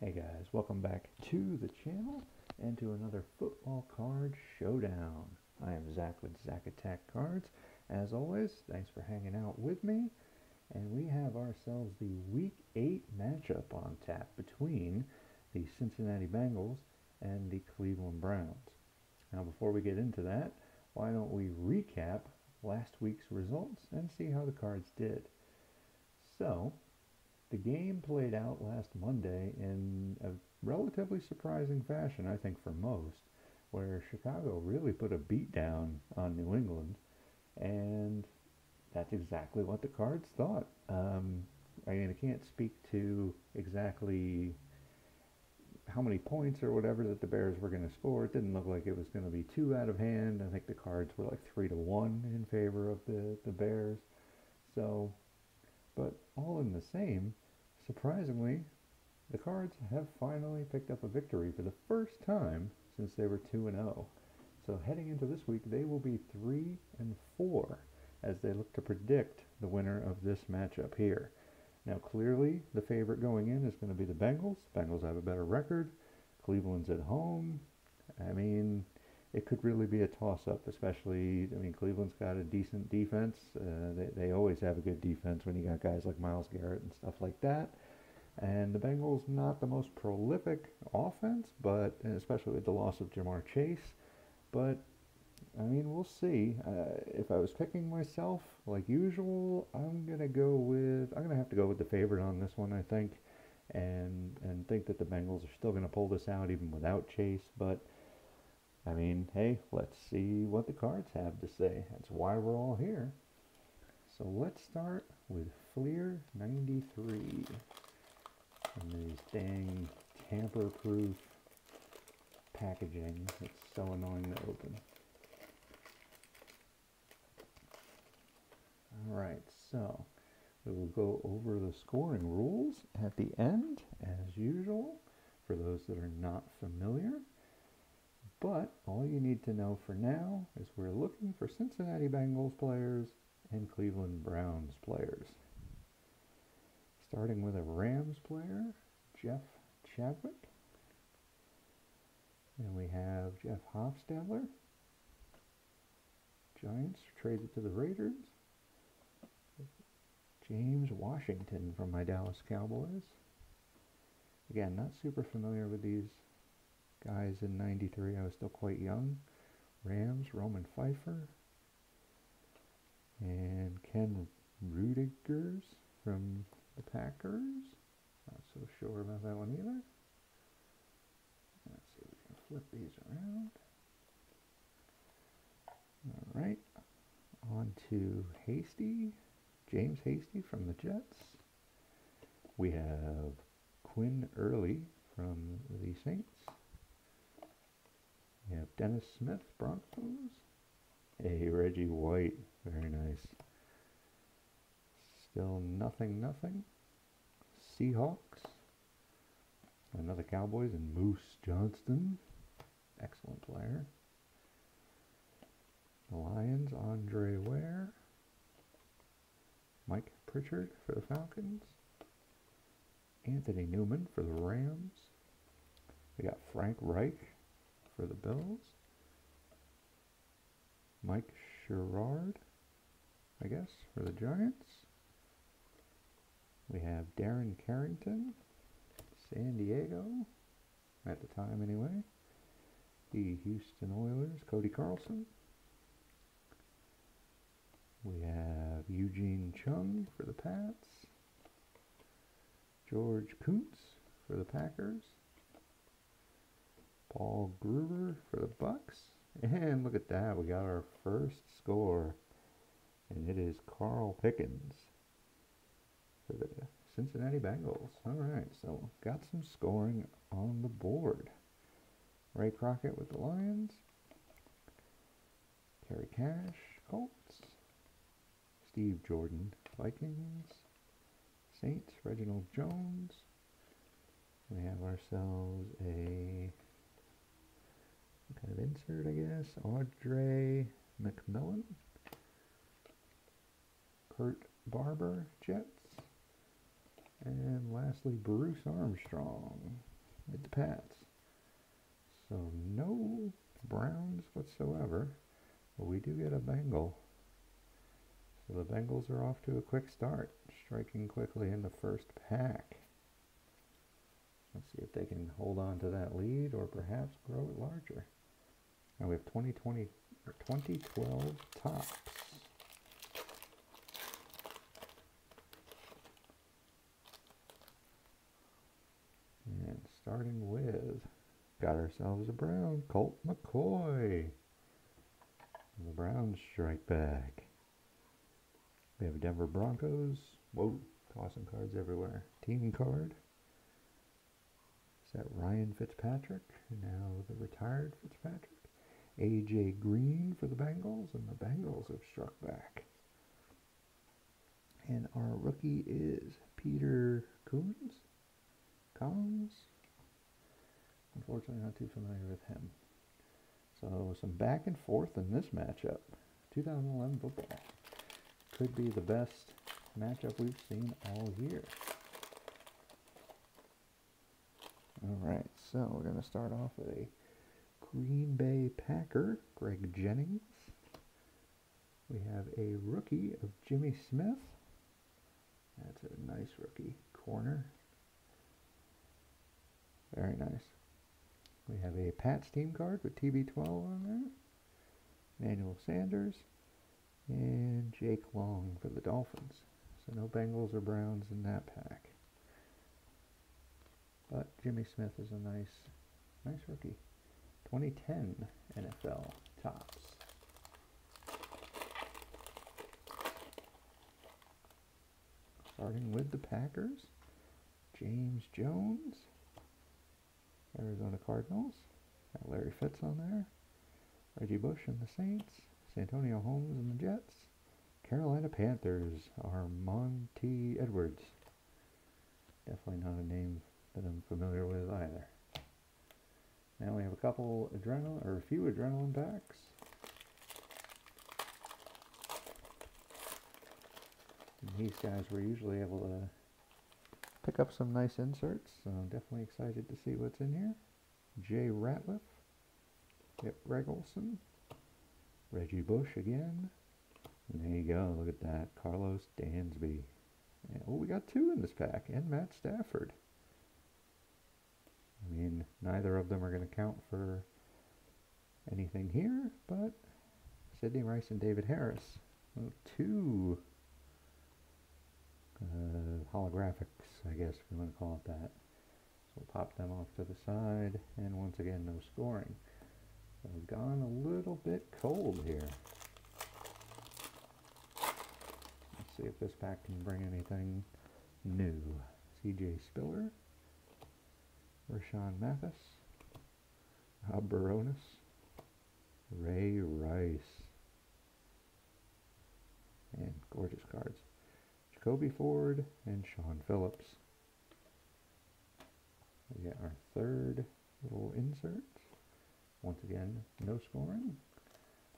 Hey guys, welcome back to the channel and to another football card showdown. I am Zach with Zach Attack Cards. As always, thanks for hanging out with me. And we have ourselves the Week 8 matchup on tap between the Cincinnati Bengals and the Cleveland Browns. Now before we get into that, why don't we recap last week's results and see how the cards did. So, the game played out last Monday in a relatively surprising fashion, I think, for most, where Chicago really put a beat down on New England, and that's exactly what the cards thought. I can't speak to exactly how many points or whatever that the Bears were going to score. It didn't look like it was going to be too out of hand. I think the cards were like 3-1 in favor of the Bears. So, but all in the same, surprisingly, the Cards have finally picked up a victory for the first time since they were 2-0. So heading into this week, they will be 3-4 as they look to predict the winner of this matchup here. Now clearly, the favorite going in is going to be the Bengals. Bengals have a better record. Cleveland's at home. I mean, it could really be a toss-up, especially, Cleveland's got a decent defense. They always have a good defense when you got guys like Myles Garrett and stuff like that. And the Bengals, not the most prolific offense, but especially with the loss of Jamar Chase. But, we'll see. If I was picking myself, like usual, I'm going to have to go with the favorite on this one, I think. And think that the Bengals are still going to pull this out even without Chase, but hey, let's see what the cards have to say. That's why we're all here. So let's start with Fleer 93. And these dang tamper-proof packaging. It's so annoying to open. Alright, so we will go over the scoring rules at the end, as usual, for those that are not familiar. But all you need to know for now is we're looking for Cincinnati Bengals players and Cleveland Browns players. Starting with a Rams player, Jeff Chadwick. And we have Jeff Hofstadler. Giants traded to the Raiders. James Washington from my Dallas Cowboys. Again, not super familiar with these guys in 93. I was still quite young. Rams, Roman Pfeiffer. And Ken Rudigers from the Packers. Not so sure about that one either. Let's see if we can flip these around. Alright. On to Hasty. James Hasty from the Jets. We have Quinn Early from the Saints. We have Dennis Smith, Broncos. Hey, Reggie White. Very nice. Still nothing. Seahawks. Another Cowboys and Moose Johnston. Excellent player. The Lions, Andre Ware. Mike Pritchard for the Falcons. Anthony Newman for the Rams. We got Frank Reich for the Bills. Mike Sherrard, I guess, for the Giants. We have Darren Carrington, San Diego, at the time anyway. The Houston Oilers, Cody Carlson. We have Eugene Chung for the Pats. George Kuntz for the Packers. Paul Gruber for the Bucks. And look at that, we got our first score. And it is Carl Pickens for the Cincinnati Bengals. Alright, so got some scoring on the board. Ray Crockett with the Lions. Kerry Cash, Colts. Steve Jordan, Vikings. Saints, Reginald Jones. We have ourselves a kind of insert, I guess. Audrey McMillan. Kurt Barber, Jets. And lastly, Bruce Armstrong with the Pats. So no Browns whatsoever, but we do get a Bengal. So the Bengals are off to a quick start, striking quickly in the first pack. Let's see if they can hold on to that lead or perhaps grow it larger. Now we have 2012 Topps. And starting with, got ourselves a Brown, Colt McCoy. And the Browns strike back. We have Denver Broncos. Whoa, tossing cards everywhere. Team card. Is that Ryan Fitzpatrick? Now the retired Fitzpatrick. A.J. Green for the Bengals, and the Bengals have struck back. And our rookie is Peter Collins. Unfortunately, not too familiar with him. So some back and forth in this matchup. 2011 football could be the best matchup we've seen all year. All right, so we're going to start off with a Green Bay Packer, Greg Jennings. We have a rookie of Jimmy Smith. That's a nice rookie corner. Very nice. We have a Pats team card with TB12 on there. Emmanuel Sanders. And Jake Long for the Dolphins. So no Bengals or Browns in that pack. But Jimmy Smith is a nice rookie. 2010 NFL Topps. Starting with the Packers, James Jones, Arizona Cardinals, got Larry Fitz on there, Reggie Bush and the Saints, Santonio Holmes and the Jets, Carolina Panthers, Monty Edwards. Definitely not a name that I'm familiar with either. Now we have a couple a few adrenaline packs. And these guys were usually able to pick up some nice inserts, so I'm definitely excited to see what's in here. Jay Ratliff, Yep Regelson, Reggie Bush again. And there you go, look at that, Carlos Dansby. And, oh, we got two in this pack, and Matt Stafford. I mean, neither of them are going to count for anything here, but Sidney Rice and David Harris. Well, two holographics, I guess, if you want to call it that. So we'll pop them off to the side, and once again, no scoring. So we've gone a little bit cold here. Let's see if this pack can bring anything new. C.J. Spiller, Rashawn Mathis, Rob Baronis, Ray Rice, and gorgeous cards. Jacoby Ford and Sean Phillips. We get our third little insert. Once again, no scoring.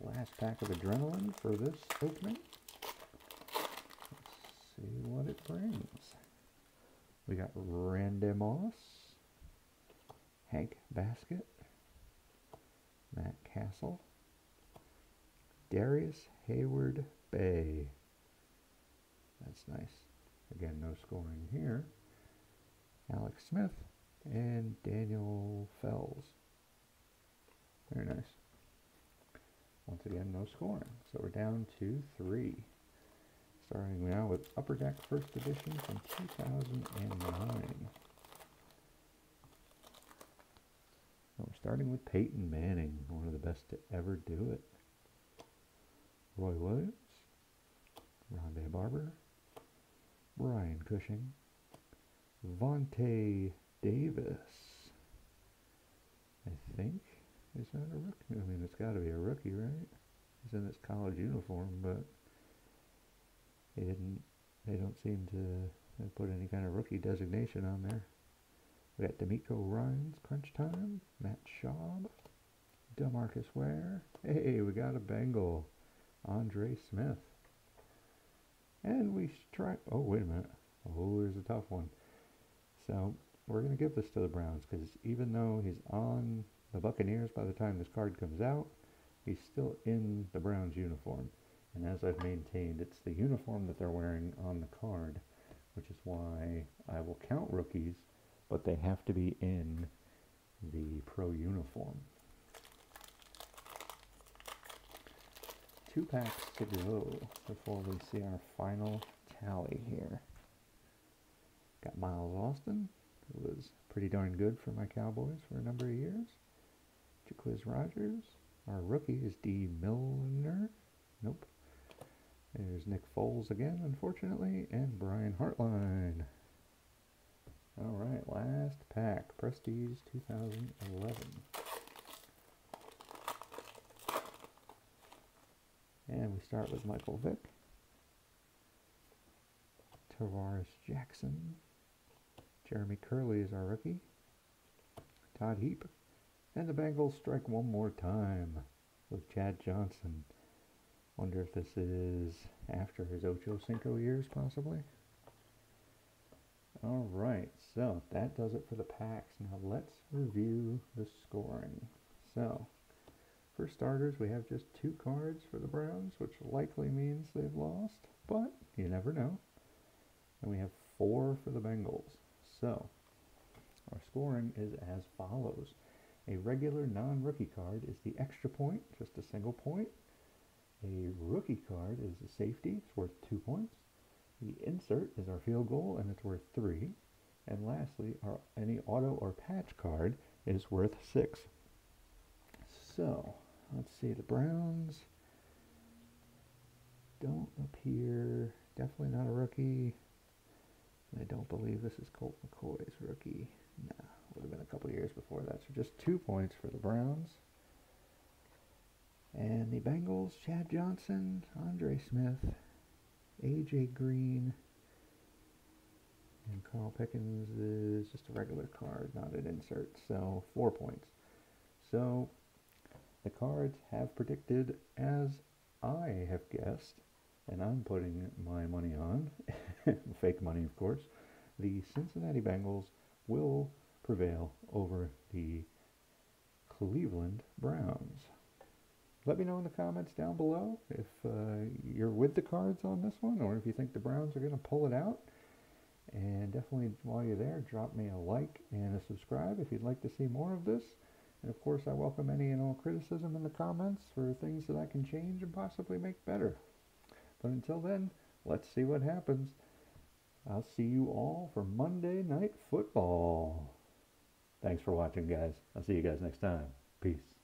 Last pack of adrenaline for this opening. Let's see what it brings. We got Randy Moss, Hank Baskett, Matt Castle, Darius Hayward Bay. That's nice. Again, no scoring here. Alex Smith and Daniel Fells. Very nice. Once again, no scoring. So we're down to 3. Starting now with Upper Deck First Edition from 2009. So we're starting with Peyton Manning, one of the best to ever do it. Roy Williams, Rondé Barber, Brian Cushing, Vontae Davis. I think, is that a rookie? I mean, it's got to be a rookie, right? He's in his college uniform, but they don't seem to put any kind of rookie designation on there. We got D'Amico Ryans, Crunch Time, Matt Schaub, DeMarcus Ware. Hey, we got a Bengal, Andre Smith. And we strike, oh, wait a minute. Oh, there's a tough one. So, we're going to give this to the Browns because even though he's on the Buccaneers by the time this card comes out, he's still in the Browns uniform. And as I've maintained, it's the uniform that they're wearing on the card, which is why I will count rookies, but they have to be in the pro uniform. 2 packs to go before we see our final tally here. Got Miles Austin, who was pretty darn good for my Cowboys for a number of years. Jaquiz Rogers. Our rookie is D. Milner. Nope. There's Nick Foles again, unfortunately, and Brian Hartline. All right, last pack, Prestige 2011. And we start with Michael Vick, Tavares Jackson, Jeremy Curley is our rookie, Todd Heap, and the Bengals strike one more time with Chad Johnson. Wonder if this is after his Ocho Cinco years, possibly. All right, so that does it for the packs. Now let's review the scoring. So, for starters, we have just 2 cards for the Browns, which likely means they've lost, but you never know. And we have 4 for the Bengals. So, our scoring is as follows. A regular non-rookie card is the extra point, just a single point. A rookie card is a safety, it's worth 2 points. The insert is our field goal, and it's worth 3. And lastly, any auto or patch card is worth 6. So, let's see, the Browns don't appear, definitely not a rookie. I don't believe this is Colt McCoy's rookie. Nah, would have been a couple years before that. So just 2 points for the Browns. And the Bengals, Chad Johnson, Andre Smith, AJ Green, and Carl Pickens is just a regular card, not an insert. So 4 points. So the cards have predicted as I have guessed, and I'm putting my money on, fake money of course, the Cincinnati Bengals will prevail over the Cleveland Browns. Let me know in the comments down below if you're with the cards on this one, or if you think the Browns are going to pull it out. And definitely, while you're there, drop me a like and a subscribe if you'd like to see more of this. And of course, I welcome any and all criticism in the comments for things that I can change and possibly make better. But until then, let's see what happens. I'll see you all for Monday Night Football. Thanks for watching, guys. I'll see you guys next time. Peace.